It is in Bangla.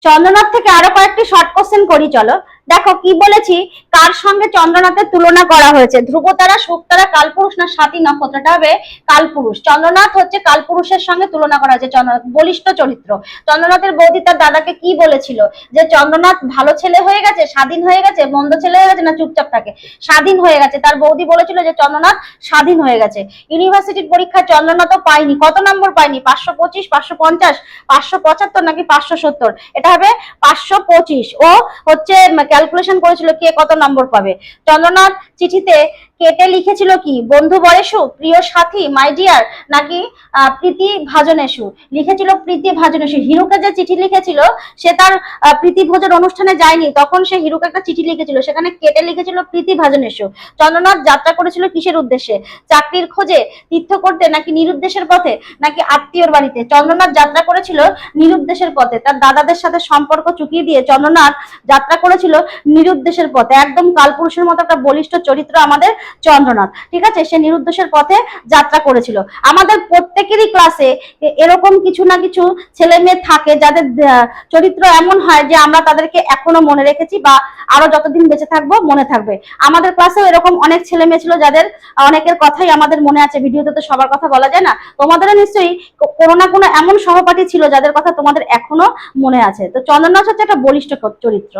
চন্দ্রনাথ থেকে আরো কয়েকটি শর্ট কোশ্চেন করি, চলো। দেখো কি বলেছি, কার সঙ্গে চন্দ্রনাথের তুলনা করা হয়েছে? ধ্রুবতারা, শুকতারা, কালপুরুষ না স্বাতী নক্ষত্রটা হবে কালপুরুষ। চন্দ্রনাথ হচ্ছে কালপুরুষের সঙ্গে তুলনা করা হয়েছে। চন্দ্রনাথ বলিষ্ঠ চরিত্র। চন্দ্রনাথের বৌদি তার দাদাকে কি বলেছিল? যে চন্দ্রনাথ ভালো ছেলে হয়ে গেছে, স্বাধীন হয়ে গেছে, মন্দ ছেলে হয়ে গেছে, না চুপচাপ থাকে? স্বাধীন হয়ে গেছে। তার বৌদি বলেছিল যে চন্দ্রনাথ স্বাধীন হয়ে গেছে। ইউনিভার্সিটির পরীক্ষায় চন্দ্রনাথও পায়নি। কত নম্বর পায়নি? 525, 550, 575 নাকি 570? এটা হবে 525। ও হচ্ছে ক্যালকুলেশন করেছিল কে কত নম্বর পাবে। চন্দ্রনাথ চিঠিতে কেটে লিখেছিল কি? বন্ধু বরেশু, প্রিয় সাথী, মাই ডিয়ার, নাকি প্রীতি ভাজনেশু? লিখেছিল প্রীতি ভাজনেশু। হিরুকে যে চিঠি লিখেছিল সে তার প্রীতি ভোজন অনুষ্ঠানে যায়নি, তখন সে হিরুকে একটা চিঠি লিখেছিল, সেখানে কেটে লিখেছিল প্রীতি ভাজনেশু। চন্দ্রনাথ যাত্রা করেছিল কিসের উদ্দেশ্যে? চাকরির খোঁজে, তীর্থ করতে, নাকি নিরুদ্দেশের পথে, নাকি আত্মীয়র বাড়িতে? চন্দ্রনাথ যাত্রা করেছিল নিরুদ্দেশের পথে। তার দাদাদের সাথে সম্পর্ক চুকিয়ে দিয়ে চন্দ্রনাথ যাত্রা করেছিল নিরুদ্দেশের পথে। একদম কালপুরুষের মতো একটা বলিষ্ঠ চরিত্র আমাদের চন্দ্রনাথ, ঠিক আছে? সে নিরুদ্দেশের পথে যাত্রা করেছিল। আমাদের প্রত্যেকেরই ক্লাসে এরকম কিছু না কিছু ছেলে মেয়ে থাকে যাদের চরিত্র এমন হয় যে আমরা তাদেরকে এখনো মনে রেখেছি বা আরো যতদিন বেঁচে থাকবো মনে থাকবে। আমাদের ক্লাসেও এরকম অনেক ছেলে মেয়ে ছিল যাদের অনেকের কথাই আমাদের মনে আছে। ভিডিওতে তো সবার কথা বলা যায় না, তোমাদেরও নিশ্চয়ই কোনো না কোনো এমন সহপাঠী ছিল যাদের কথা তোমাদের এখনো মনে আছে। তো চন্দ্রনাথ হচ্ছে একটা বলিষ্ঠ চরিত্র।